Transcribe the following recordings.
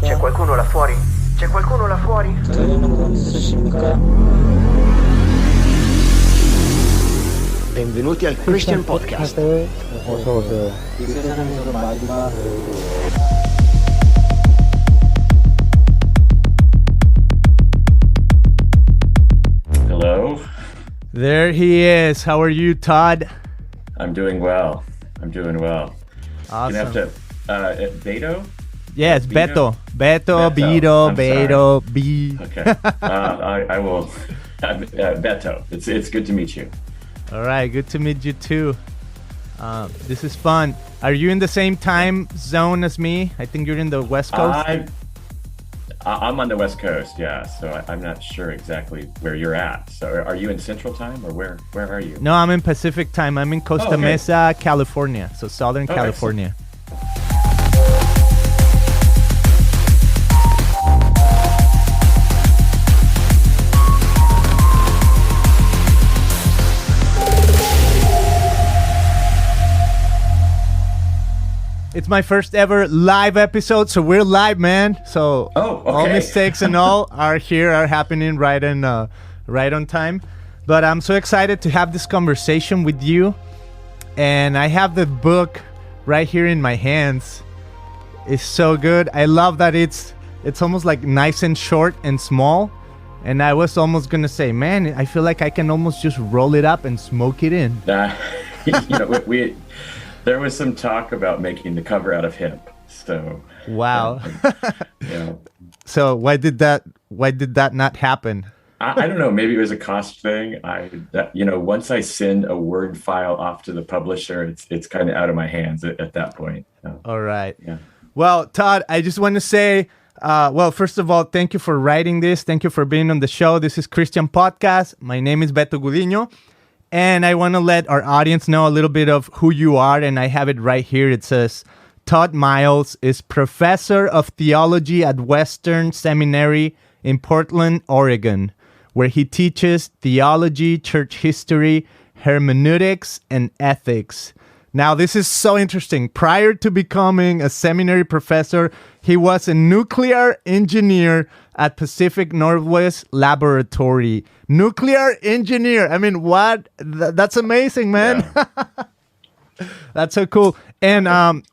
C'è qualcuno là fuori? C'è qualcuno là fuori? Benvenuti al Christian Podcast. Hello. There he is. How are you, Todd? I'm doing well. Awesome. You have to, Beto? Yes, Beto? Beto, Beto, B. Okay. I will. Beto. It's good to meet you. All right, good to meet you too. This is fun. Are you in the same time zone as me? I think you're in the West Coast. I'm on the West Coast, yeah. So I'm not sure exactly where you're at. So are you in Central Time or where are you? No, I'm in Pacific Time. I'm in Costa Mesa, California. So Southern California. It's my first ever live episode, so we're live, man. So all mistakes and all are happening right on time. But I'm so excited to have this conversation with you. And I have the book right here in my hands. It's so good. I love that it's almost like nice and short and small. And I was almost gonna say, man, I feel like I can almost just roll it up and smoke it in. There was some talk about making the cover out of hemp. So wow. Yeah. So why did that not happen? I don't know. Maybe it was a cost thing. Once I send a Word file off to the publisher, it's kind of out of my hands at that point. So, all right. Yeah. Well, Todd, I just want to say, first of all, thank you for writing this. Thank you for being on the show. This is Christian Podcast. My name is Beto Gudiño. And I want to let our audience know a little bit of who you are, and I have it right here. It says, Todd Miles is professor of theology at Western Seminary in Portland, Oregon, where he teaches theology, church history, hermeneutics, and ethics. Now, this is so interesting. Prior to becoming a seminary professor, he was a nuclear engineer at Pacific Northwest Laboratory. Nuclear engineer. I mean, what? That's amazing, man. Yeah. That's so cool. And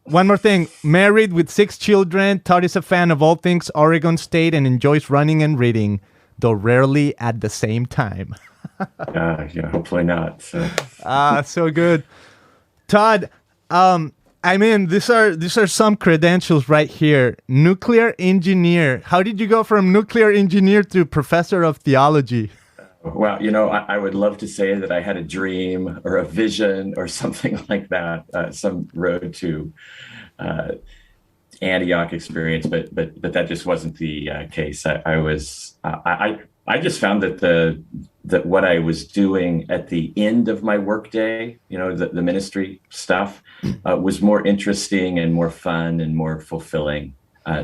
one more thing. Married with 6 children, Todd is a fan of all things Oregon State and enjoys running and reading, though rarely at the same time. Yeah, hopefully not. So. So good. Todd, these are some credentials right here. Nuclear engineer. How did you go from nuclear engineer to professor of theology? Well, I would love to say that I had a dream or a vision or something like that, some road to Antioch experience, but that just wasn't the case. I just found that what I was doing at the end of my workday, the ministry stuff, was more interesting and more fun and more fulfilling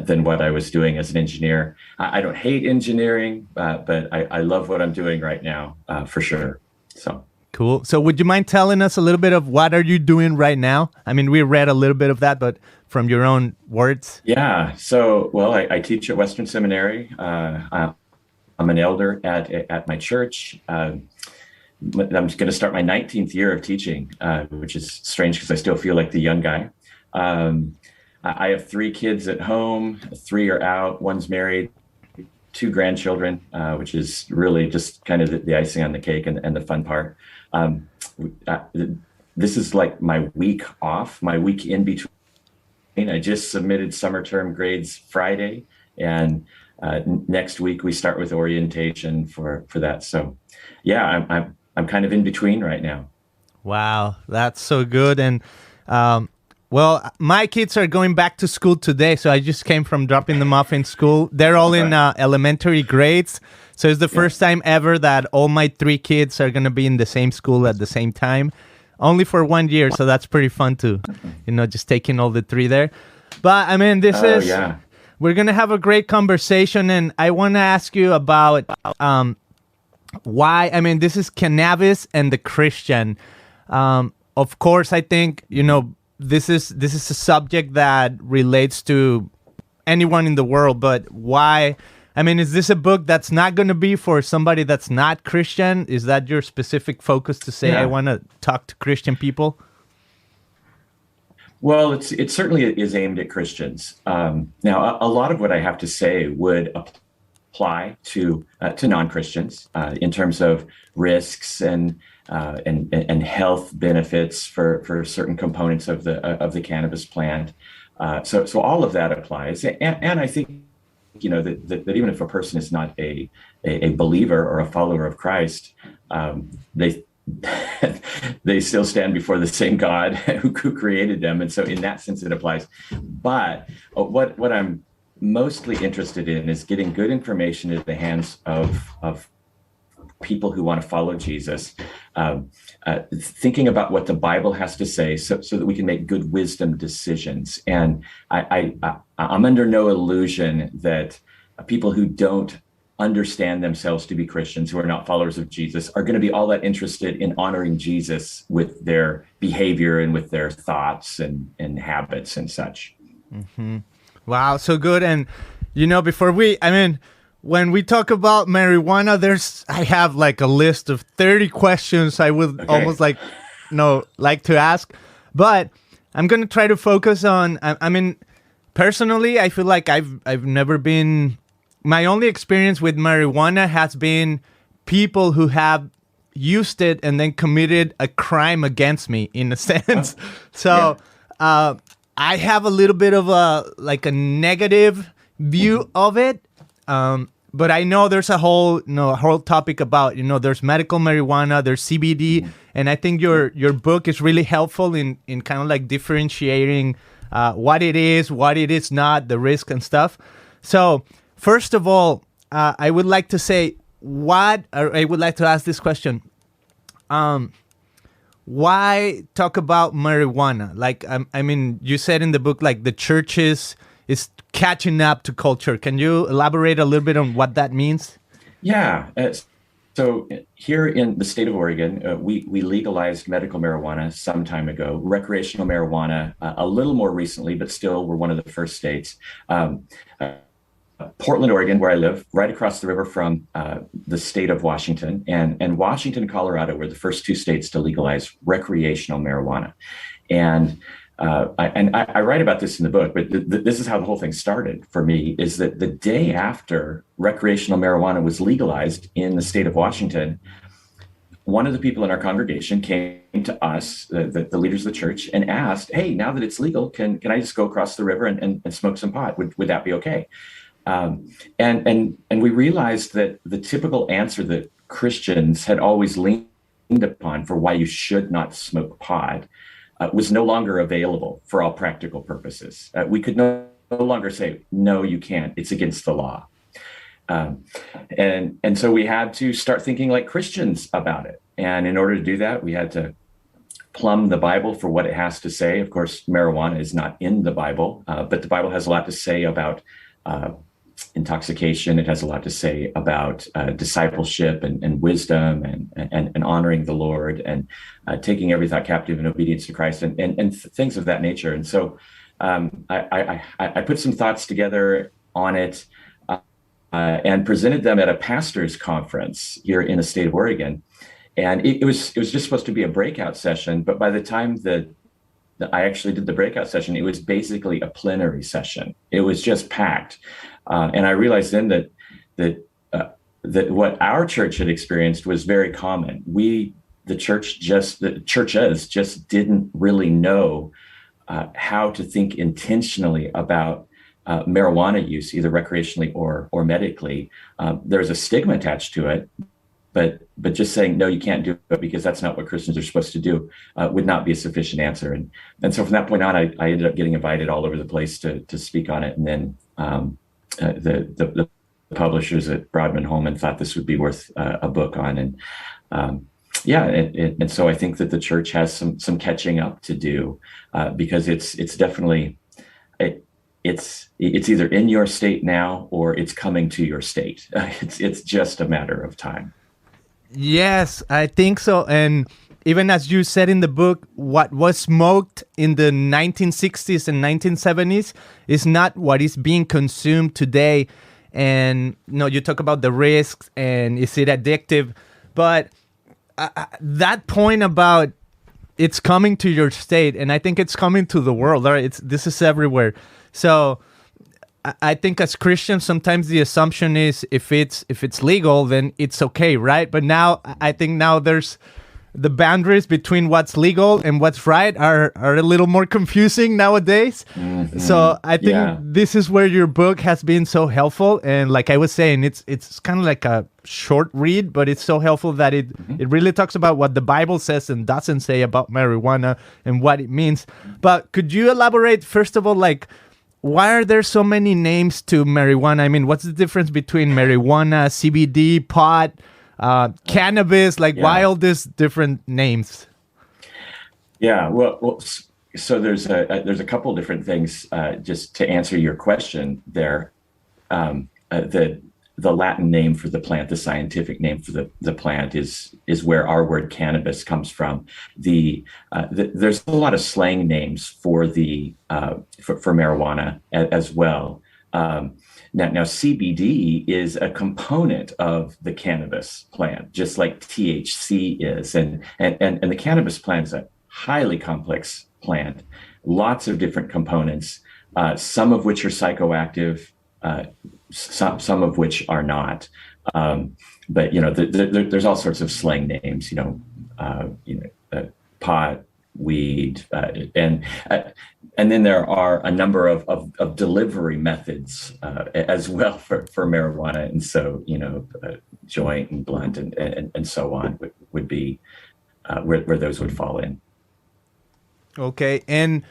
than what I was doing as an engineer. I don't hate engineering, but I love what I'm doing right now, for sure. So cool. So would you mind telling us a little bit of what are you doing right now? I mean, we read a little bit of that, but from your own words. Yeah. So, I teach at Western Seminary. I'm an elder at my church. I'm going to start my 19th year of teaching, which is strange because I still feel like the young guy. I have 3 kids at home. 3 are out. 1's married. 2 grandchildren, which is really just kind of the icing on the cake and the fun part. This is like my week off, my week in between. I just submitted summer term grades Friday, and next week we start with orientation for that. So yeah, I'm kind of in between right now. Wow, that's so good. And my kids are going back to school today, so I just came from dropping them off in school. They're all in elementary grades, so it's the first time ever that all my 3 kids are going to be in the same school at the same time, only for 1 year. So that's pretty fun too, just taking all the 3 there. But I mean, we're going to have a great conversation, and I want to ask you about why, this is cannabis and the Christian. Of course, I think, this is a subject that relates to anyone in the world, but why? I mean, is this a book that's not going to be for somebody that's not Christian? Is that your specific focus to say, I want to talk to Christian people? Well, it certainly is aimed at Christians. Now, a lot of what I have to say would apply to non-Christians in terms of risks and health benefits for certain components of the cannabis plant. So all of that applies, and I think that even if a person is not a believer or a follower of Christ, they still stand before the same God who created them, and so in that sense it applies. But what I'm mostly interested in is getting good information into the hands of people who want to follow Jesus, thinking about what the Bible has to say so that we can make good wisdom decisions. And I'm under no illusion that people who don't understand themselves to be Christians, who are not followers of Jesus, are going to be all that interested in honoring Jesus with their behavior and with their thoughts and habits and such. Mm-hmm. Wow, so good. And, when we talk about marijuana, I have like a list of 30 questions I would almost like to ask, but I'm going to try to focus on, personally, I feel like I've never been, my only experience with marijuana has been people who have used it and then committed a crime against me, in a sense. I have a little bit of a negative view of it. But I know there's a whole topic about, there's medical marijuana, there's CBD, and I think your book is really helpful in kind of like differentiating what it is not, the risk and stuff. So first of all, I would like to say I would like to ask this question. Why talk about marijuana? Like, you said in the book, like the churches is catching up to culture. Can you elaborate a little bit on what that means? Yeah. So here in the state of Oregon, we legalized medical marijuana some time ago, recreational marijuana a little more recently, but still we're one of the first states. Portland, Oregon, where I live, right across the river from the state of Washington, and Washington, Colorado were the first two states to legalize recreational marijuana. And I write about this in the book, but this is how the whole thing started for me, is that the day after recreational marijuana was legalized in the state of Washington, one of the people in our congregation came to us, the leaders of the church, and asked, hey, now that it's legal, can I just go across the river and smoke some pot? Would that be okay? And we realized that the typical answer that Christians had always leaned upon for why you should not smoke pot was no longer available for all practical purposes. We could no longer say, no, you can't. It's against the law. And so we had to start thinking like Christians about it. And in order to do that, we had to plumb the Bible for what it has to say. Of course, marijuana is not in the Bible, but the Bible has a lot to say about intoxication. It has a lot to say about discipleship and wisdom and honoring the Lord and taking every thought captive in obedience to Christ and things of that nature. And so I put some thoughts together on it and presented them at a pastor's conference here in the state of Oregon. And it was just supposed to be a breakout session, but by the time that I actually did the breakout session, it was basically a plenary session. It was just packed. And I realized then that what our church had experienced was very common. The churches just didn't really know how to think intentionally about marijuana use, either recreationally or medically. There's a stigma attached to it, but just saying, no, you can't do it because that's not what Christians are supposed to do would not be a sufficient answer. And so from that point on, I ended up getting invited all over the place to speak on it. And then the publishers at Broadman Holman thought this would be worth a book on. And so I think that the church has some catching up to do because it's definitely, it's either in your state now or it's coming to your state. It's just a matter of time. Yes, I think so. And even as you said in the book, what was smoked in the 1960s and 1970s is not what is being consumed today. And you talk about the risks and is it addictive, but that point about it's coming to your state, and I think it's coming to the world. Right? This is everywhere. So I think as Christians, sometimes the assumption is if it's legal, then it's okay, right? But now I think there's the boundaries between what's legal and what's right are a little more confusing nowadays. Mm-hmm. So I think this is where your book has been so helpful. And like I was saying, it's kind of like a short read, but it's so helpful that it really talks about what the Bible says and doesn't say about marijuana and what it means. But could you elaborate, first of all, like, why are there so many names to marijuana? I mean, what's the difference between marijuana, CBD, pot, cannabis? Like, why all these different names? Yeah, well, so there's a couple different things. Just to answer your question, there, the Latin name for the plant, the scientific name for the plant is where our word cannabis comes from. There's a lot of slang names for for marijuana as well. Now CBD is a component of the cannabis plant, just like THC is, and the cannabis plant is a highly complex plant, lots of different components, some of which are psychoactive, some of which are not. But there's all sorts of slang names, pot, weed, and then there are a number of delivery methods as well for marijuana, and so joint and blunt and so on would be where those would fall in. Okay, and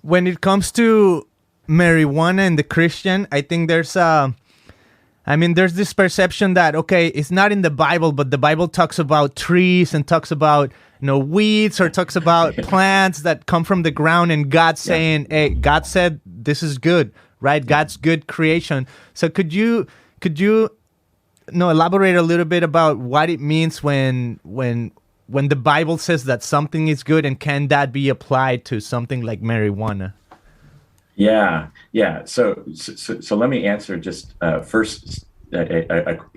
when it comes to marijuana and the Christian, I think there's this perception that, okay, it's not in the Bible, but the Bible talks about trees and talks about weeds, or talks about plants that come from the ground, and God's saying, hey, God said this is good, right? God's good creation. So could you elaborate a little bit about what it means when the Bible says that something is good, and can that be applied to something like marijuana? Yeah. So let me answer just first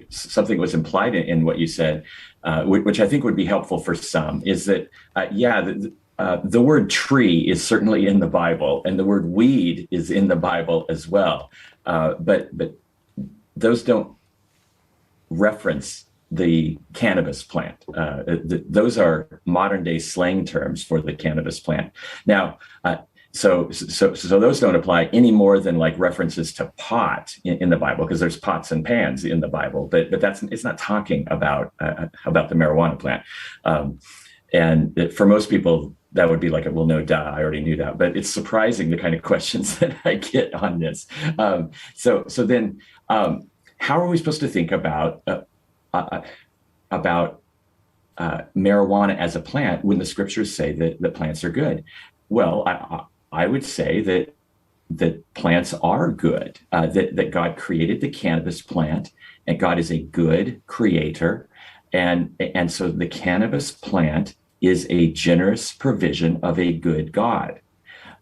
something was implied in what you said, which I think would be helpful for some, is that the word tree is certainly in the Bible, and the word weed is in the Bible as well, but those don't reference the cannabis plant. Those are modern day slang terms for the cannabis plant. Now, so those don't apply any more than like references to pot in the Bible, because there's pots and pans in the Bible, but it's not talking about the marijuana plant. And for most people, that would be like, well, no, duh, I already knew that. But it's surprising the kind of questions that I get on this. So then, how are we supposed to think about marijuana as a plant when the scriptures say that plants are good? Well, I would say that plants are good, that God created the cannabis plant, and God is a good creator. And so the cannabis plant is a generous provision of a good God.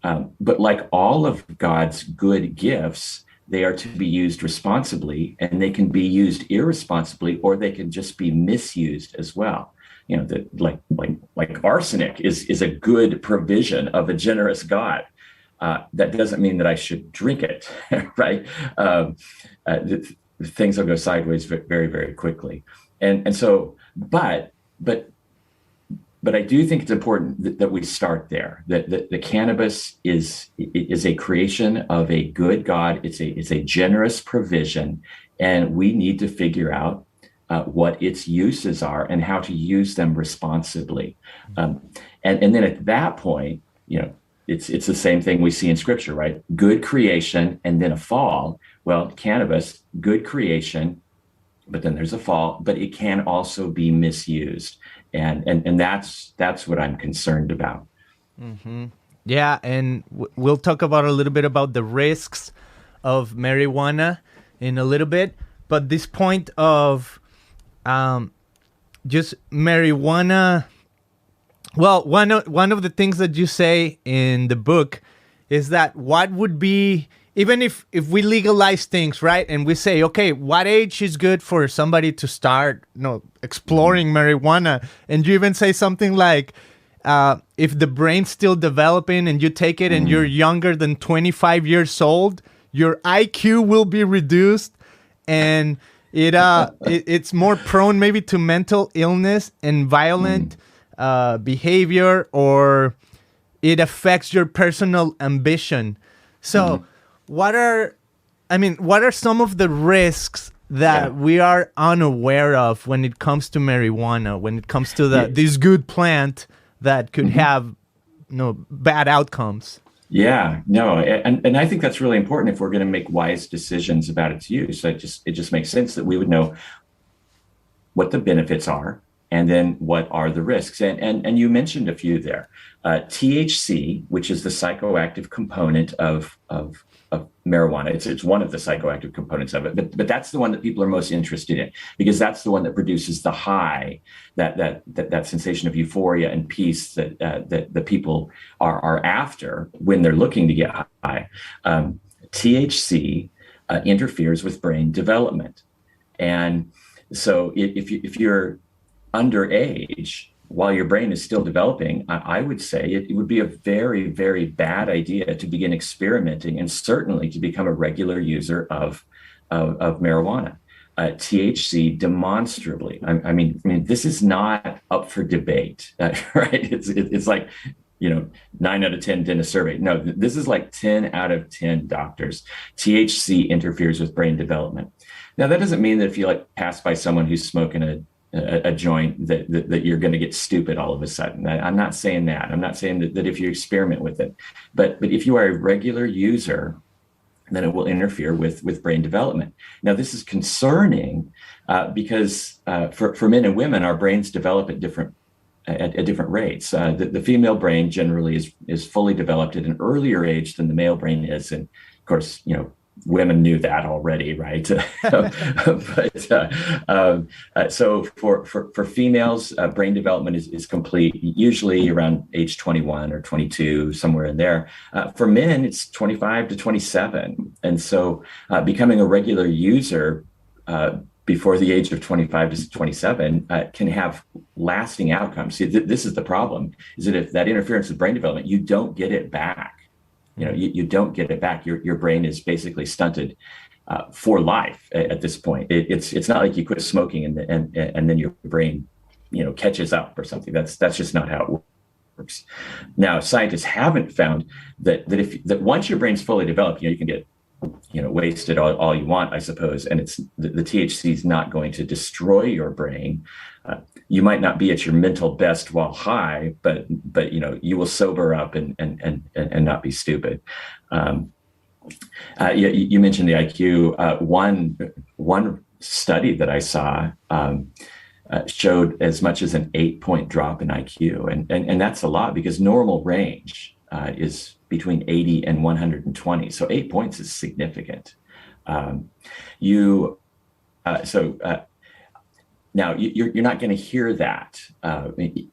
But like all of God's good gifts, they are to be used responsibly, and they can be used irresponsibly, or they can just be misused as well. That like arsenic is a good provision of a generous God. That doesn't mean that I should drink it, right? Things will go sideways very, very quickly. And so, but I do think it's important that we start there. That the cannabis is a creation of a good God. It's a generous provision, and we need to figure out what its uses are and how to use them responsibly. And then at that point, it's the same thing we see in Scripture, right? Good creation and then a fall. Well, cannabis, good creation, but then there's a fall, but it can also be misused. And that's what I'm concerned about. Mm-hmm. Yeah, and we'll talk about a little bit about the risks of marijuana in a little bit. But this point of just marijuana. Well, one of the things that you say in the book is that what would be, even if we legalize things, right, and we say, okay, what age is good for somebody to start, exploring marijuana, and you even say something like, if the brain's still developing and you take it and you're younger than 25 years old, your IQ will be reduced, and it's more prone maybe to mental illness and violent behavior, or it affects your personal ambition. So what are some of the risks that we are unaware of when it comes to marijuana, when it comes to this good plant that could have bad outcomes? Yeah, no, and I think that's really important if we're going to make wise decisions about its use. So it just makes sense that we would know what the benefits are, and then what are the risks. And you mentioned a few there. THC, which is the psychoactive component of marijuana. It's one of the psychoactive components of it, but that's the one that people are most interested in, because that's the one that produces the high, that sensation of euphoria and peace that the people are after when they're looking to get high. THC interferes with brain development, and so if you're underage, while your brain is still developing, I would say it would be a very, very bad idea to begin experimenting, and certainly to become a regular user of marijuana. THC demonstrably, I mean, this is not up for debate, right? It's like, 9 out of 10 did a survey. No, this is like 10 out of 10 doctors. THC interferes with brain development. Now, that doesn't mean that if you pass by someone who's smoking a joint that you're going to get stupid all of a sudden. I'm not saying that. I'm not saying that if you experiment with it, but if you are a regular user, then it will interfere with brain development. Now, this is concerning because for men and women, our brains develop at different rates. The female brain generally is fully developed at an earlier age than the male brain is, and of course, women knew that already, right? So for females, brain development is complete usually around age 21 or 22, somewhere in there. For men, it's 25 to 27. And so becoming a regular user before the age of 25 to 27 can have lasting outcomes. See, this is the problem, is that if that interference with brain development, you don't get it back. You don't get it back. Your brain is basically stunted for life at this point. It's not like you quit smoking and then your brain, catches up or something. That's just not how it works. Now, scientists haven't found that once your brain's fully developed, you can get wasted all you want, I suppose, and it's the THC is not going to destroy your brain. You might not be at your mental best while high, but you will sober up and not be stupid. You mentioned the IQ. One study that I saw showed as much as an 8-point drop in IQ, and that's a lot, because normal range is between 80 and 120. So 8 points is significant. Now you're not going to hear that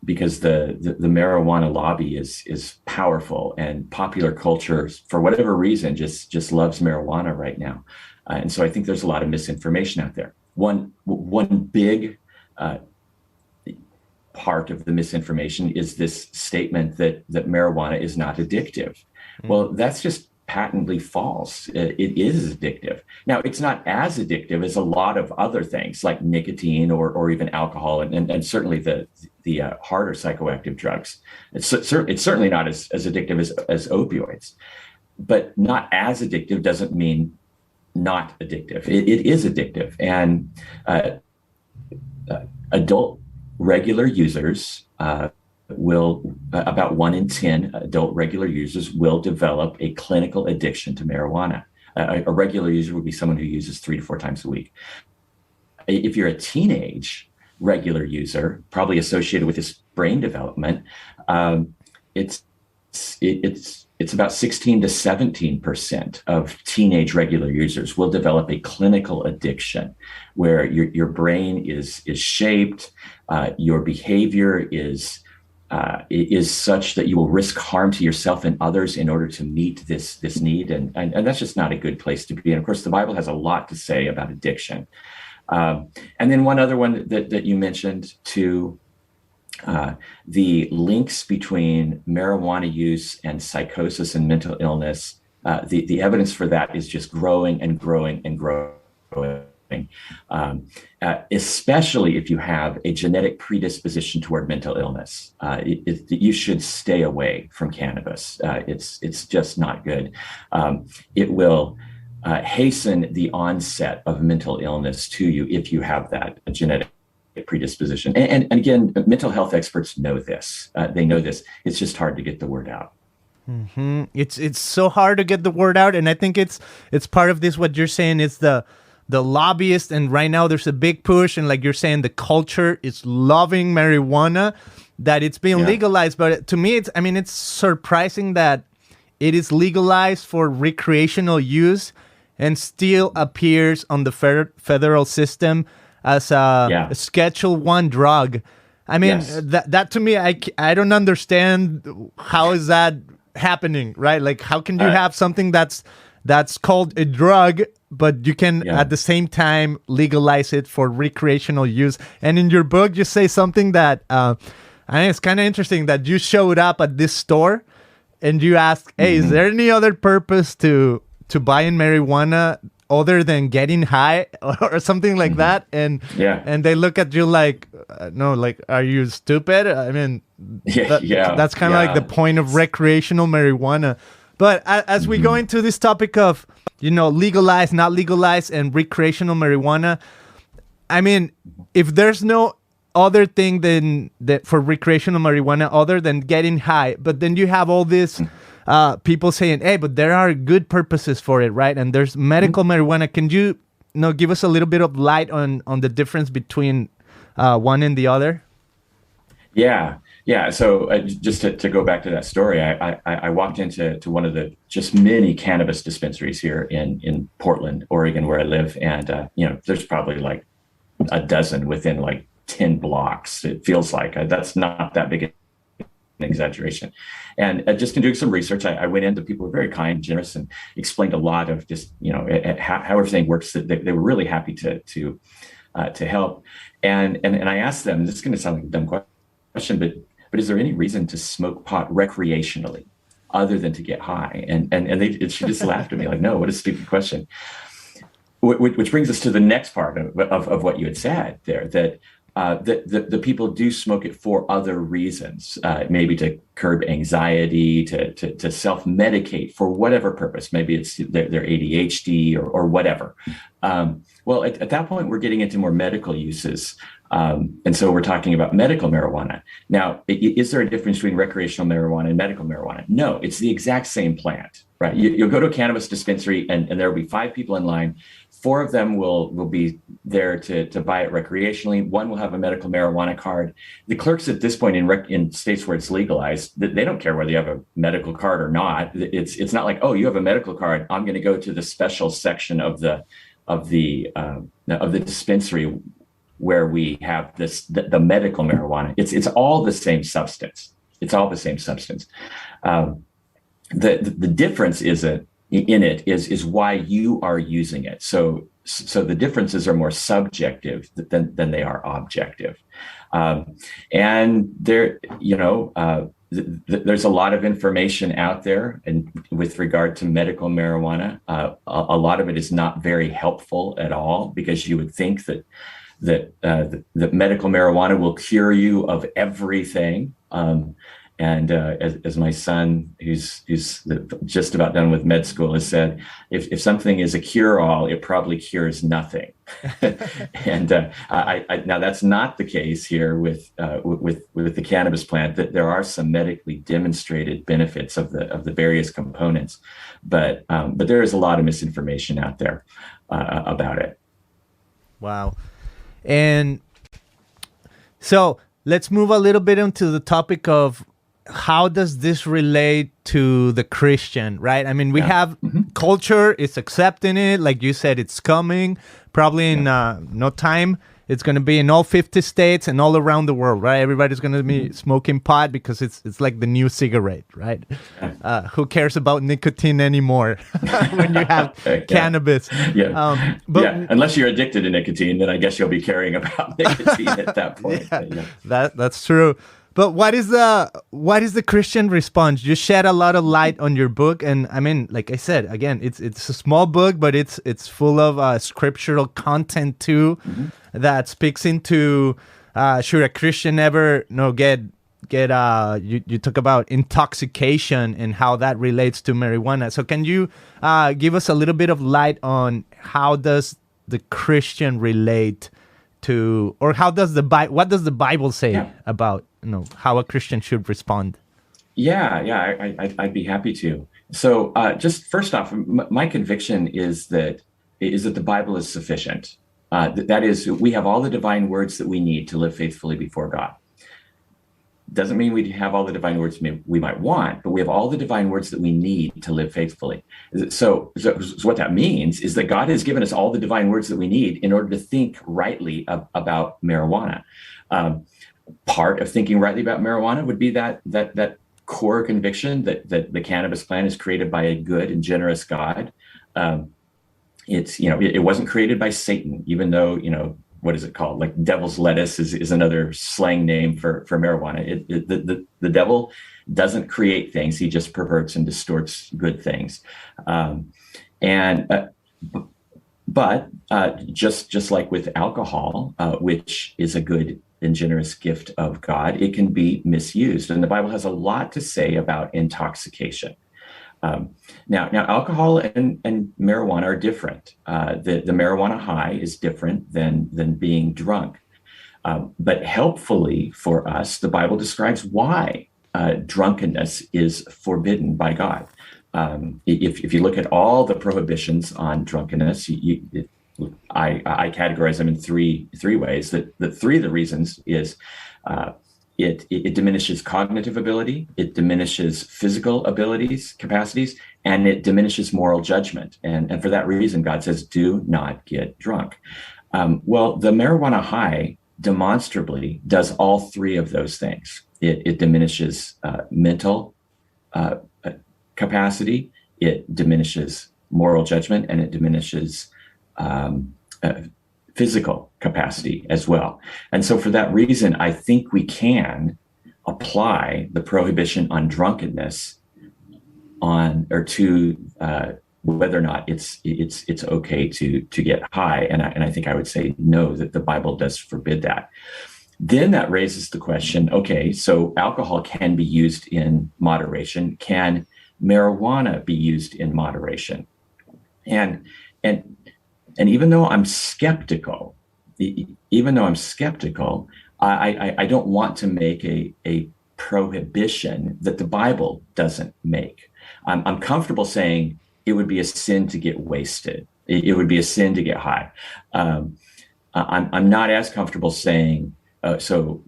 because the marijuana lobby is powerful, and popular culture, for whatever reason, just loves marijuana right now. And so I think there's a lot of misinformation out there. One big part of the misinformation is this statement that marijuana is not addictive. Well, that's just patently false. It is addictive. Now, it's not as addictive as a lot of other things like nicotine or even alcohol, and certainly the harder psychoactive drugs. It's certainly not as addictive as opioids, but not as addictive doesn't mean not addictive. It is addictive, and adult regular users about 1 in 10 adult regular users will develop a clinical addiction to marijuana. A regular user would be someone who uses 3 to 4 times a week. If you're a teenage regular user, probably associated with this brain development, it's it's about 16 to 17% of teenage regular users will develop a clinical addiction where your brain is shaped, your behavior is such that you will risk harm to yourself and others in order to meet this need. And that's just not a good place to be. And of course, the Bible has a lot to say about addiction. And then one other one that you mentioned too, the links between marijuana use and psychosis and mental illness, the evidence for that is just growing and growing and growing. Especially if you have a genetic predisposition toward mental illness, you should stay away from cannabis. It's just not good. It will hasten the onset of mental illness to you if you have that genetic predisposition. And again, mental health experts know this. They know this. It's just hard to get the word out. Mm-hmm. It's so hard to get the word out, and I think it's part of this. What you're saying is the lobbyists, and right now there's a big push, and like you're saying, the culture is loving marijuana, that it's being legalized. But to me, it's surprising that it is legalized for recreational use and still appears on the federal system as a Schedule I drug. I mean, that to me, I don't understand how is that happening, right? Like, how can you have something that's called a drug, but you can at the same time legalize it for recreational use? And in your book, you say something that I think it's kind of interesting, that you showed up at this store and you asked, hey, is there any other purpose to buying marijuana other than getting high or something like that? And they look at you like, no, like, are you stupid? I mean, that's kind of like the point of recreational marijuana. But as we go into this topic of, legalized, not legalized, and recreational marijuana, I mean, if there's no other thing for recreational marijuana other than getting high, but then you have all this people saying, hey, but there are good purposes for it, right? And there's medical marijuana. Can you, give us a little bit of light on the difference between one and the other? Yeah. So just to go back to that story, I walked into one of the just many cannabis dispensaries here in Portland, Oregon, where I live. And, there's probably like a dozen within like 10 blocks. It feels like that's not that big an exaggeration. And just in doing some research, I went into, people were very kind, generous, and explained a lot of just, how everything works. That they were really happy to help. And I asked them, this is going to sound like a dumb question, but is there any reason to smoke pot recreationally other than to get high? She just laughed at me like, no, what a stupid question. Which brings us to the next part of what you had said there, that the people do smoke it for other reasons, maybe to curb anxiety, to self-medicate for whatever purpose. Maybe it's their ADHD or whatever. Well, at that point, we're getting into more medical uses. And so we're talking about medical marijuana. Now, is there a difference between recreational marijuana and medical marijuana? No, it's the exact same plant, right? You'll go to a cannabis dispensary and there will be 5 people in line. 4 of them will be there to buy it recreationally. 1 will have a medical marijuana card. The clerks at this point in states where it's legalized, they don't care whether you have a medical card or not. It's not like, oh, you have a medical card, I'm going to go to the special section of the dispensary where we have the medical marijuana. It's all the same substance. It's all the same substance. The difference in it is why you are using it. So the differences are more subjective than they are objective. And there, there's a lot of information out there, and with regard to medical marijuana, a lot of it is not very helpful at all, because you would think that medical marijuana will cure you of everything. And as my son, who's just about done with med school, has said, if something is a cure-all, it probably cures nothing. And now that's not the case here with the cannabis plant. That there are some medically demonstrated benefits of the various components, but there is a lot of misinformation out there about it. Wow. And so let's move a little bit into the topic of how does this relate to the Christian, right? I mean, we have culture is accepting it. Like you said, it's coming. Probably in no time, it's going to be in all 50 states and all around the world, right? Everybody's going to be smoking pot because it's like the new cigarette, right? Who cares about nicotine anymore when you have cannabis? Unless you're addicted to nicotine, then I guess you'll be caring about nicotine at that point. That's true. But what is the Christian response? You shed a lot of light on your book, and I mean, like I said, again, it's a small book, but it's full of scriptural content too, that speaks into should a Christian ever get you talk about intoxication and how that relates to marijuana. So can you give us a little bit of light on how does the Christian relate to, or how does what does the Bible say about how a Christian should respond? I'd be happy to. So just first off, my conviction is that the Bible is sufficient. That is, we have all the divine words that we need to live faithfully before God. Doesn't mean we have all the divine words we might want, but we have all the divine words that we need to live faithfully. So what that means is that God has given us all the divine words that we need in order to think rightly about marijuana. Part of thinking rightly about marijuana would be that core conviction that the cannabis plant is created by a good and generous God. It wasn't created by Satan, even though, what is it called? Like devil's lettuce is another slang name for marijuana. The devil doesn't create things; he just perverts and distorts good things. But just like with alcohol, which is a good and generous gift of God, it can be misused, and the Bible has a lot to say about intoxication. Now, alcohol and marijuana are different. The marijuana high is different than being drunk. But helpfully for us, the Bible describes why drunkenness is forbidden by God. If you look at all the prohibitions on drunkenness, I categorize them in three ways. That the three of the reasons is it diminishes cognitive ability, it diminishes physical abilities, capacities, and it diminishes moral judgment. And for that reason, God says, do not get drunk. Well, the marijuana high demonstrably does all three of those things. It diminishes mental capacity, it diminishes moral judgment, and it diminishes physical capacity as well. And so for that reason, I think we can apply the prohibition on drunkenness to whether or not it's okay to get high. And I think I would say no, that the Bible does forbid that. Then that raises the question, okay, so alcohol can be used in moderation. Can marijuana be used in moderation? And even though I'm skeptical, I don't want to make a prohibition that the Bible doesn't make. I'm comfortable saying it would be a sin to get wasted. It would be a sin to get high. I'm not as comfortable saying so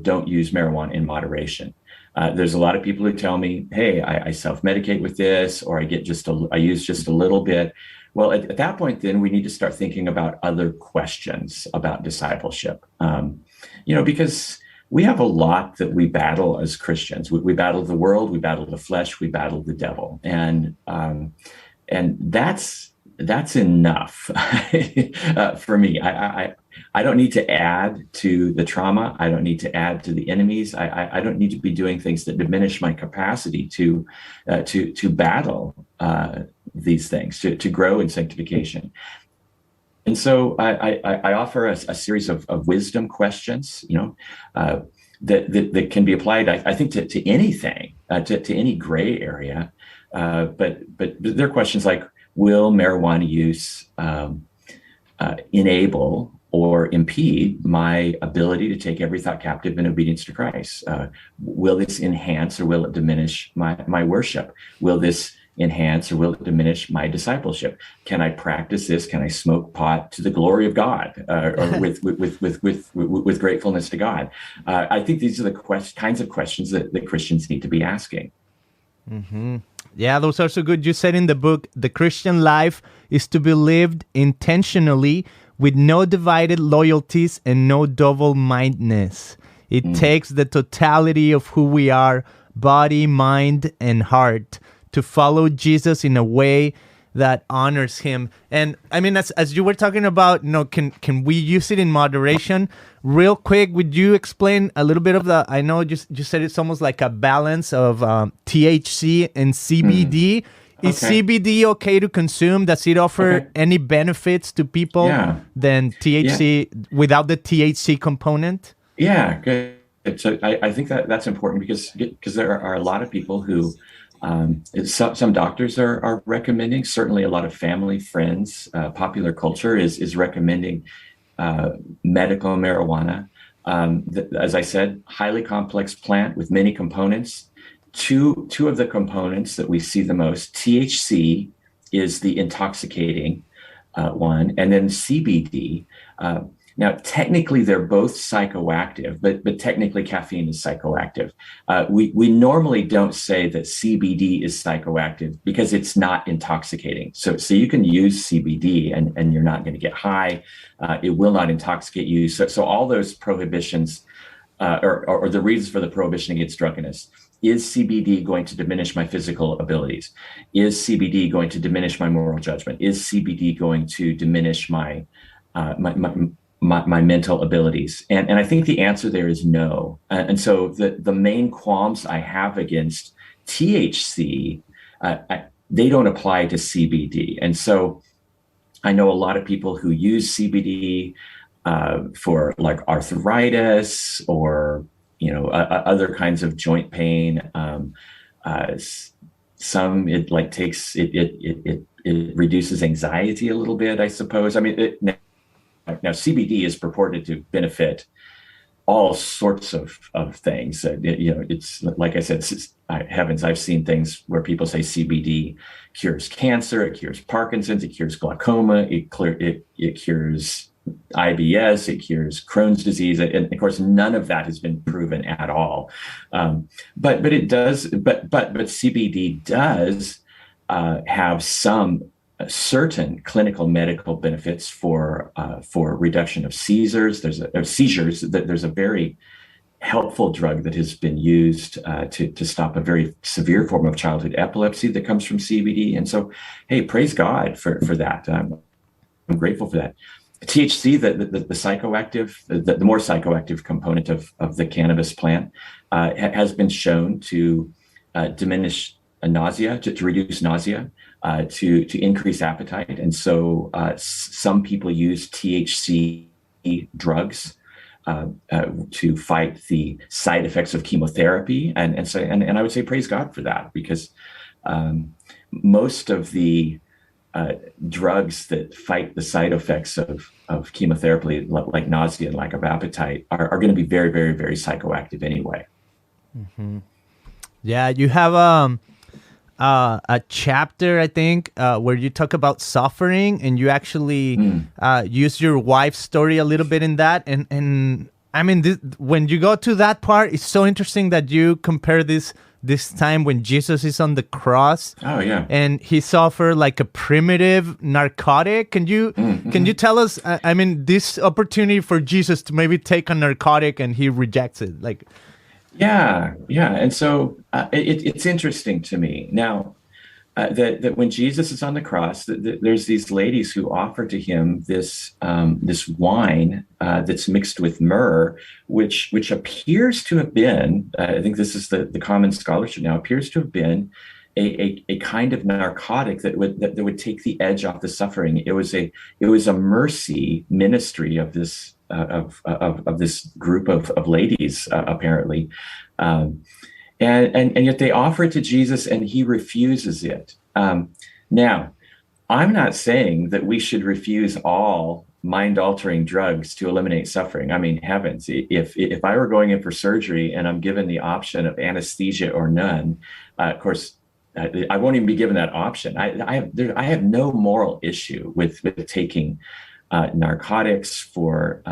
don't use marijuana in moderation. There's a lot of people who tell me, hey, I self-medicate with this, or I use just a little bit. Well, at that point, then we need to start thinking about other questions about discipleship. Because we have a lot that we battle as Christians. We battle the world, we battle the flesh, we battle the devil, and that's enough for me. I don't need to add to the trauma. I don't need to add to the enemies. I don't need to be doing things that diminish my capacity to battle these things, to grow in sanctification. And so I offer a series of wisdom questions, that can be applied, I think, to anything, to any gray area. But there are questions like, will marijuana use enable or impede my ability to take every thought captive in obedience to Christ? Will this enhance or will it diminish my worship? Will this enhance or will it diminish my discipleship? Can I practice this? Can I smoke pot to the glory of God, or with gratefulness to God? I think these are the kinds of questions that Christians need to be asking. Mm-hmm. Yeah, those are so good. You said in the book, the Christian life is to be lived intentionally with no divided loyalties and no double-mindedness. It takes the totality of who we are, body, mind, and heart, to follow Jesus in a way that honors him. And I mean, as you were talking about, can we use it in moderation? Real quick, would you explain a little bit of I know you said it's almost like a balance of THC and CBD. Is CBD okay to consume? Does it offer any benefits to people than THC without the THC component? Yeah, good. So I think that's important because there are a lot of people who some doctors are recommending, certainly a lot of family, friends, popular culture is recommending medical marijuana. As I said, highly complex plant with many components. Two of the components that we see the most, THC is the intoxicating one, and then CBD. Now, technically, they're both psychoactive, but technically caffeine is psychoactive. We normally don't say that CBD is psychoactive because it's not intoxicating. So you can use CBD and you're not going to get high. It will not intoxicate you. So all those prohibitions or the reasons for the prohibition against drunkenness. Is CBD going to diminish my physical abilities? Is CBD going to diminish my moral judgment? Is CBD going to diminish my mental abilities? And I think the answer there is no. And so the main qualms I have against THC, they don't apply to CBD. And so I know a lot of people who use CBD for like arthritis or other kinds of joint pain. Some it like takes it reduces anxiety a little bit, I suppose. I mean, now CBD is purported to benefit all sorts of things. It's like I said, heavens, I've seen things where people say CBD cures cancer, it cures Parkinson's, it cures glaucoma, it cures IBS, it cures Crohn's disease, and of course, none of that has been proven at all. But it does. But CBD does have some certain clinical medical benefits for reduction of seizures. There's a very helpful drug that has been used to stop a very severe form of childhood epilepsy that comes from CBD. And so, hey, praise God for that. I'm grateful for that. THC, the psychoactive, the more psychoactive component of the cannabis plant, has been shown to diminish nausea, to reduce nausea, to increase appetite. And so some people use THC drugs to fight the side effects of chemotherapy. And I would say praise God for that, because most of the drugs that fight the side effects of chemotherapy, like nausea and lack of appetite, are going to be very, very, very psychoactive anyway. Mm-hmm. Yeah, you have a chapter, I think, where you talk about suffering, and you actually use your wife's story a little bit in that. And I mean, when you go to that part, it's so interesting that you compare this time when Jesus is on the cross. Oh yeah. And he suffered like a primitive narcotic. Can you tell us, I mean, this opportunity for Jesus to maybe take a narcotic and he rejects it, like. Yeah. And so it's interesting to me now that when Jesus is on the cross, there's these ladies who offer to him this wine that's mixed with myrrh, which appears to have been, I think this is the common scholarship now, appears to have been a kind of narcotic that would take the edge off the suffering. It was a mercy ministry of this of this group of ladies, apparently, and yet they offer it to Jesus and he refuses it. Now, I'm not saying that we should refuse all mind-altering drugs to eliminate suffering. I mean, heavens, if I were going in for surgery and I'm given the option of anesthesia or none, of course, I won't even be given that option. I have no moral issue with taking narcotics for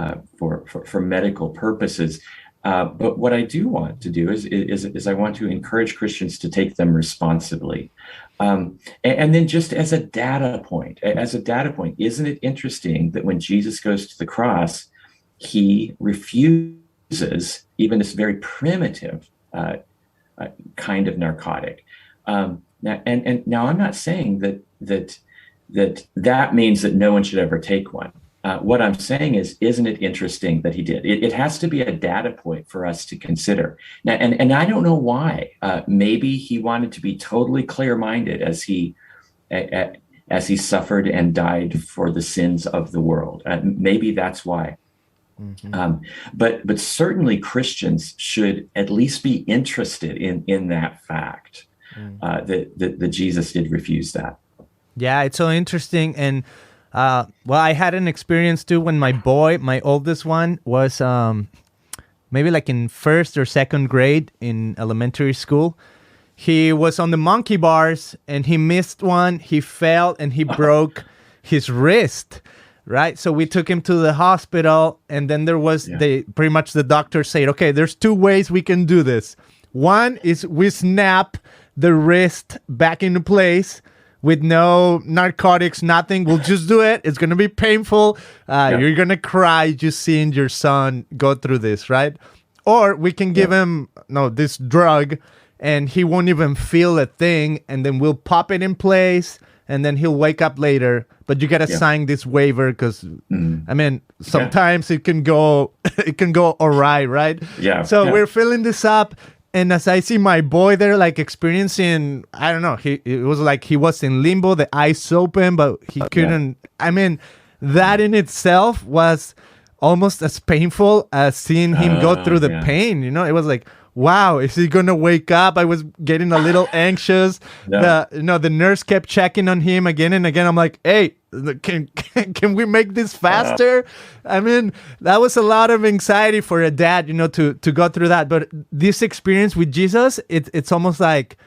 medical purposes. But what I do want to do is I want to encourage Christians to take them responsibly. And then just as a data point, isn't it interesting that when Jesus goes to the cross, he refuses even this very primitive kind of narcotic. Now I'm not saying that means that no one should ever take one. What I'm saying is, isn't it interesting that he did? It has to be a data point for us to consider. Now, and I don't know why. Maybe he wanted to be totally clear-minded as he suffered and died for the sins of the world. Maybe that's why. Mm-hmm. But certainly Christians should at least be interested in that fact, that Jesus did refuse that. Yeah, it's so interesting. And well, I had an experience too when my oldest one, was maybe like in first or second grade in elementary school. He was on the monkey bars and he missed one. He fell and he broke his wrist. Right. So we took him to the hospital, and then there was pretty much the doctor said, okay, there's two ways we can do this. One is we snap the wrist back into place with no narcotics, nothing. We'll just do it. It's going to be painful. You're going to cry just seeing your son go through this. Right. Or we can give him this drug and he won't even feel a thing. And then we'll pop it in place. And then he'll wake up later, but you gotta sign this waiver because, I mean, sometimes it can go awry, right? Yeah. So we're filling this up, and as I see my boy there, like experiencing, I don't know, it was like he was in limbo, the eyes open, but he couldn't. I mean, that in itself was almost as painful as seeing him go through the pain. You know, it was like, wow, is he gonna wake up? I was getting a little anxious. The nurse kept checking on him again and again. I'm like, hey, can we make this faster? I mean, that was a lot of anxiety for a dad, to go through that. But this experience with Jesus, it's almost like,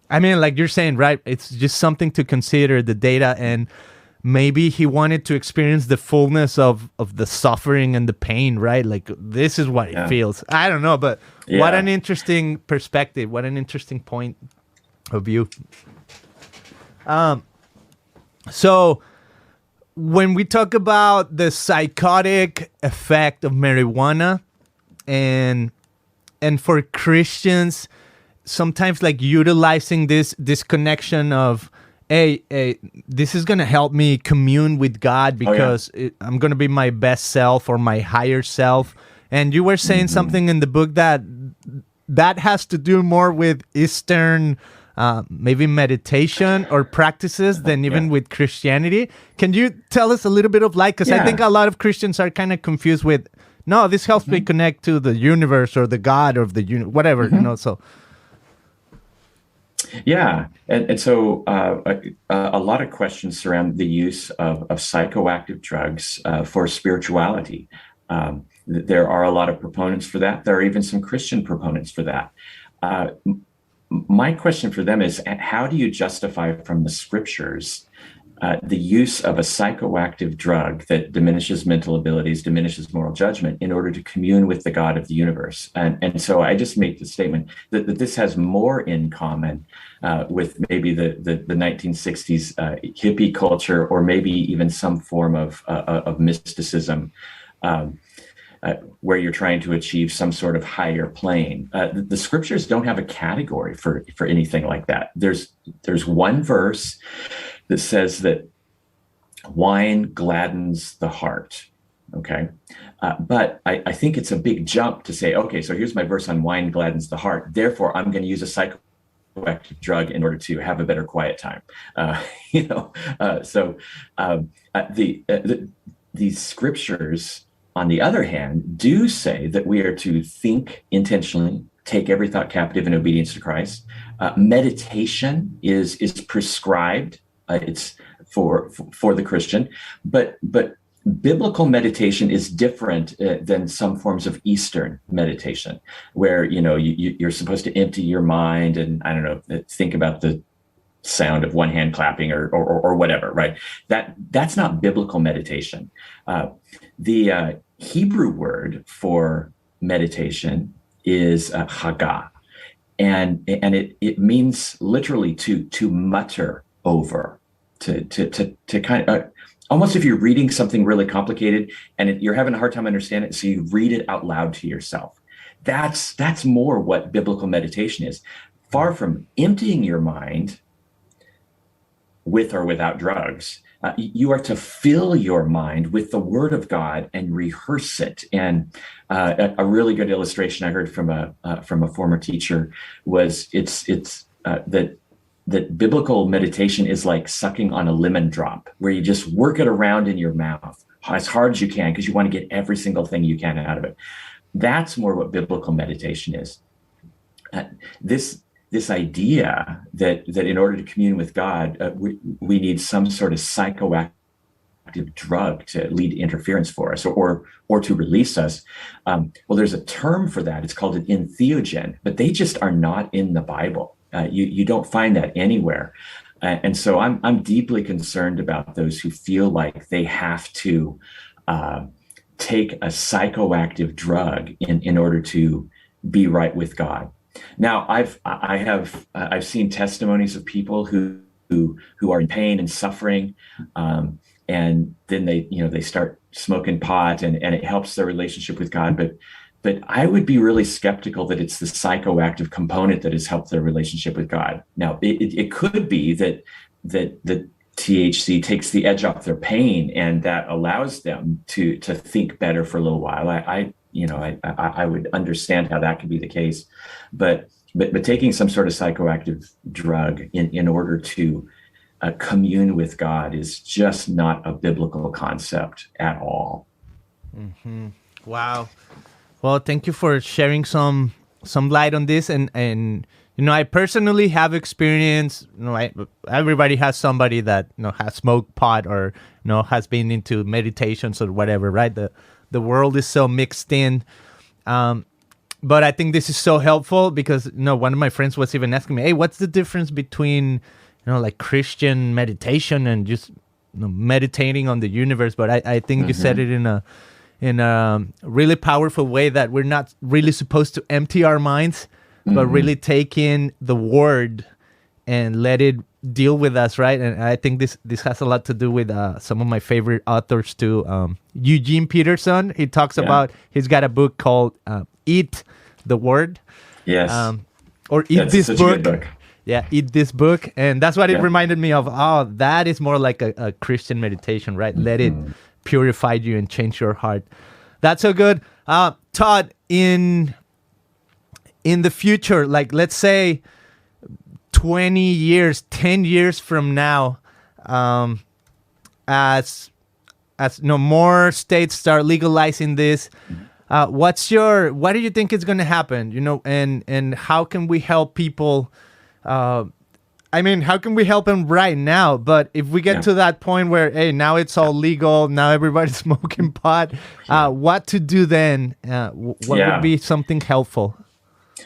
I mean, like you're saying, right? It's just something to consider, the data, and maybe he wanted to experience the fullness of the suffering and the pain, right? Like, this is what it feels. I don't know, but what an interesting perspective. What an interesting point of view. So when we talk about the psychotic effect of marijuana and for Christians, sometimes like utilizing this connection of, hey, this is going to help me commune with God because I'm going to be my best self or my higher self. And you were saying something in the book that has to do more with Eastern, maybe meditation or practices than even with Christianity. Can you tell us a little bit of because I think a lot of Christians are kind of confused with, no, this helps me connect to the universe or the God of the whatever, so... Yeah, and so a lot of questions surround the use of psychoactive drugs for spirituality. There are a lot of proponents for that. There are even some Christian proponents for that. My question for them is, how do you justify from the scriptures the use of a psychoactive drug that diminishes mental abilities, diminishes moral judgment in order to commune with the God of the universe? And so I just make the statement that this has more in common with maybe the 1960s hippie culture, or maybe even some form of mysticism, where you're trying to achieve some sort of higher plane. The scriptures don't have a category for anything like that. There's one verse that says that wine gladdens the heart, okay? But I think it's a big jump to say, okay, so here's my verse on wine gladdens the heart, therefore I'm going to use a psychoactive drug in order to have a better quiet time. These scriptures, on the other hand, do say that we are to think intentionally, take every thought captive in obedience to Christ. Meditation is prescribed. It's for the Christian, but biblical meditation is different than some forms of Eastern meditation, where you're supposed to empty your mind and, I don't know, think about the sound of one hand clapping or whatever, right? That's not biblical meditation. The Hebrew word for meditation is haggah, and it means literally to mutter over, to kind of almost if you're reading something really complicated and you're having a hard time understanding it, so you read it out loud to yourself. That's more what biblical meditation is. Far from emptying your mind with or without drugs, you are to fill your mind with the Word of God and rehearse it. And a really good illustration I heard from a former teacher was that biblical meditation is like sucking on a lemon drop, where you just work it around in your mouth as hard as you can because you want to get every single thing you can out of it. That's more what biblical meditation is. This idea that in order to commune with God, we need some sort of psychoactive drug to lead interference for us or to release us. Well, there's a term for that. It's called an entheogen, but they just are not in the Bible. You don't find that anywhere. And so I'm deeply concerned about those who feel like they have to take a psychoactive drug in order to be right with God. Now, I've seen testimonies of people who are in pain and suffering, and then they start smoking pot and it helps their relationship with God. But I would be really skeptical that it's the psychoactive component that has helped their relationship with God. Now, it could be that the THC takes the edge off their pain, and that allows them to think better for a little while. I would understand how that could be the case, but taking some sort of psychoactive drug in order to commune with God is just not a biblical concept at all. Mm-hmm. Wow. Well, thank you for sharing some light on this, and I personally have experience. Everybody has somebody that has smoked pot or has been into meditations or whatever, right? The world is so mixed in, but I think this is so helpful because one of my friends was even asking me, "Hey, what's the difference between like Christian meditation and just meditating on the universe?" But I think you said it in a really powerful way that we're not really supposed to empty our minds, but really take in the Word and let it deal with us, right? And I think this has a lot to do with some of my favorite authors too. Eugene Peterson, he talks about, he's got a book called Eat the Word. Yes. Or Eat This Book. Book. Good book. Yeah, Eat This Book. And that's what it reminded me of. Oh, that is more like a Christian meditation, right? Let it purify you and change your heart. That's so good. Todd, in the future, like let's say 20 years, 10 years from now, as more states start legalizing this, what do you think is going to happen? And how can we help people? How can we help them right now? But if we get to that point where, hey, now it's all legal, now everybody's smoking pot, what to do then? What would be something helpful?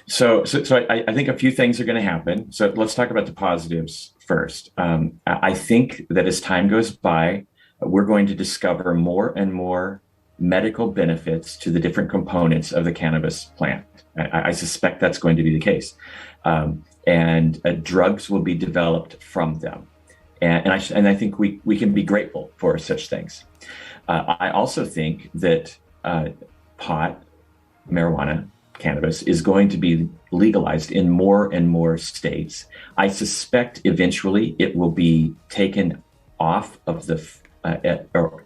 So I think a few things are going to happen. So let's talk about the positives first. I think that as time goes by, we're going to discover more and more medical benefits to the different components of the cannabis plant. I suspect that's going to be the case. And drugs will be developed from them. And I think we can be grateful for such things. I also think that pot, marijuana, cannabis is going to be legalized in more and more states. I suspect eventually it will be taken off of the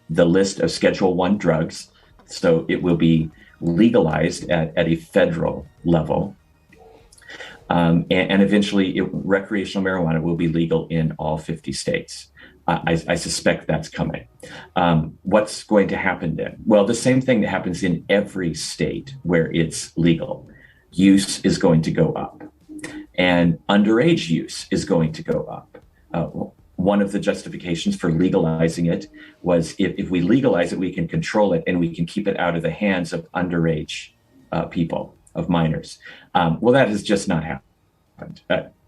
list of Schedule I drugs. So it will be legalized at a federal level. And eventually recreational marijuana will be legal in all 50 states. I suspect that's coming. What's going to happen then? Well, the same thing that happens in every state where it's legal. Use is going to go up, and underage use is going to go up. One of the justifications for legalizing it was if we legalize it, we can control it and we can keep it out of the hands of underage people, of minors. Well, that has just not happened.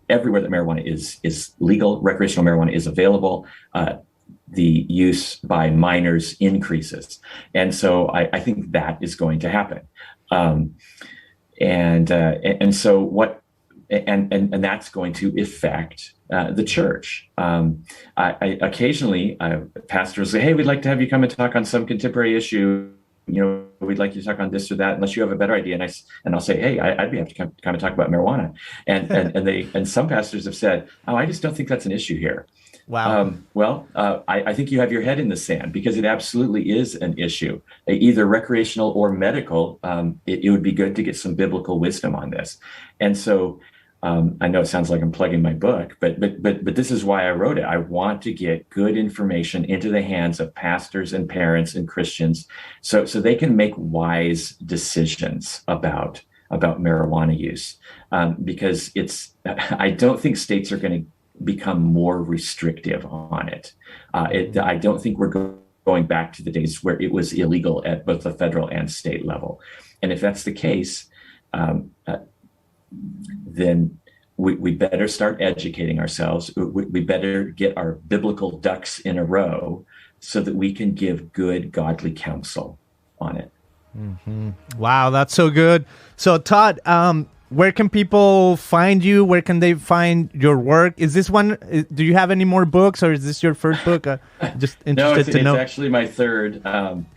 everywhere that marijuana is legal, recreational marijuana is available, the use by minors increases. And so I think that is going to happen. And so what, and that's going to affect the church. I occasionally, pastors say, hey, we'd like to have you come and talk on some contemporary issue. We'd like you to talk on this or that, unless you have a better idea. And I'll say, hey, I'd be happy to come and talk about marijuana. And some pastors have said, oh, I just don't think that's an issue here. Wow. I think you have your head in the sand, because it absolutely is an issue, either recreational or medical. It would be good to get some biblical wisdom on this. And so I know it sounds like I'm plugging my book, but this is why I wrote it. I want to get good information into the hands of pastors and parents and Christians, so they can make wise decisions about marijuana use, because I don't think states are going to become more restrictive on it. I don't think we're going back to the days where it was illegal at both the federal and state level. And if that's the case, then we better start educating ourselves. We better get our biblical ducks in a row so that we can give good, godly counsel on it. Mm-hmm. Wow, that's so good. So Todd, where can people find you? Where can they find your work? Is this one, do you have any more books, or is this your first book? Just interested to know. It's actually my third.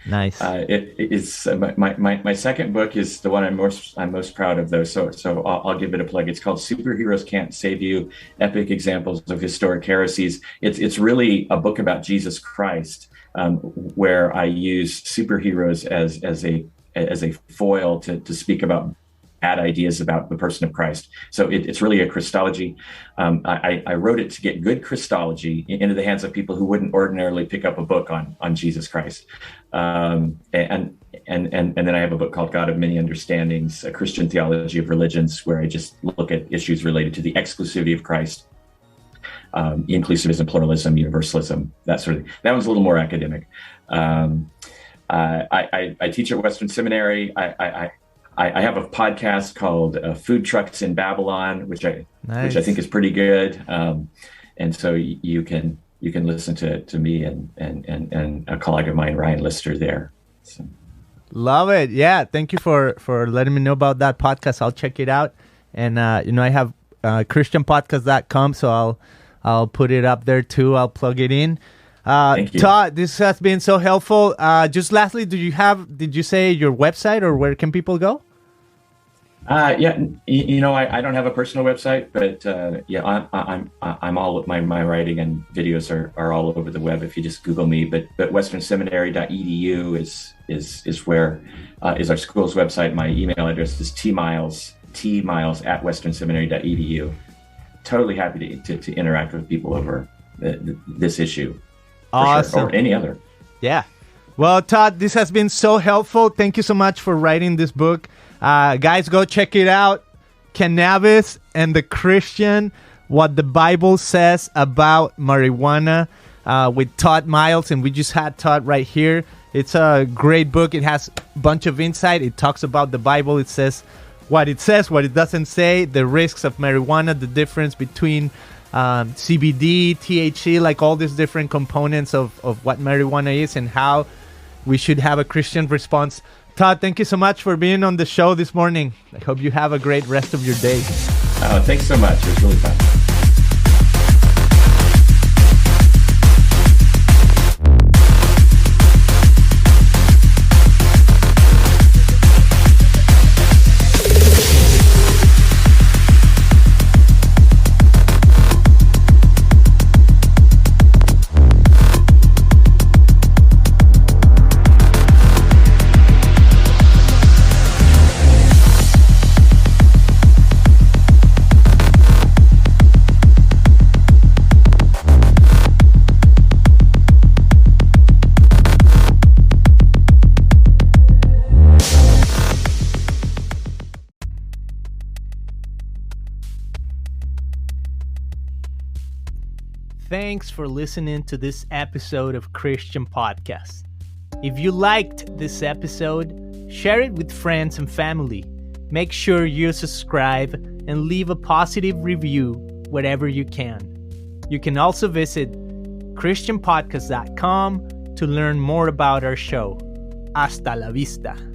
Nice. It's my second book is the one I'm most proud of, though. So I'll give it a plug. It's called Superheroes Can't Save You: Epic Examples of Historic Heresies. It's really a book about Jesus Christ, where I use superheroes as a foil to speak about bad ideas about the person of Christ. So it's really a Christology. I wrote it to get good Christology into the hands of people who wouldn't ordinarily pick up a book on Jesus Christ. And then I have a book called God of Many Understandings, a Christian Theology of Religions, where I just look at issues related to the exclusivity of Christ, inclusivism, pluralism, universalism, that sort of thing. That one's a little more academic. I teach at Western Seminary. I have a podcast called Food Trucks in Babylon, which I think is pretty good. And so you can listen to me and a colleague of mine, Ryan Lister, there. So. Love it. Yeah. Thank you for letting me know about that podcast. I'll check it out. And, I have christianpodcast.com, so I'll put it up there too. I'll plug it in. Thank you. Todd, this has been so helpful. Just lastly, did you say your website, or where can people go? I don't have a personal website, but I'm all my writing and videos are all over the web if you just Google me. But westernseminary.edu is where is our school's website. My email address is tmiles at westernseminary.edu. Totally happy to interact with people over this issue. Awesome. Sure, or any other. Yeah. Well, Todd, this has been so helpful. Thank you so much for writing this book. Guys, go check it out. Cannabis and the Christian, What the Bible Says About Marijuana, with Todd Miles. And we just had Todd right here. It's a great book. It has a bunch of insight. It talks about the Bible. It says, what it doesn't say, the risks of marijuana, the difference between CBD, THC, like all these different components of what marijuana is and how we should have a Christian response. Todd, thank you so much for being on the show this morning. I hope you have a great rest of your day. Oh, thanks so much. It was really fun. Thanks for listening to this episode of Christian Podcast. If you liked this episode, share it with friends and family. Make sure you subscribe and leave a positive review wherever you can. You can also visit christianpodcast.com to learn more about our show. Hasta la vista.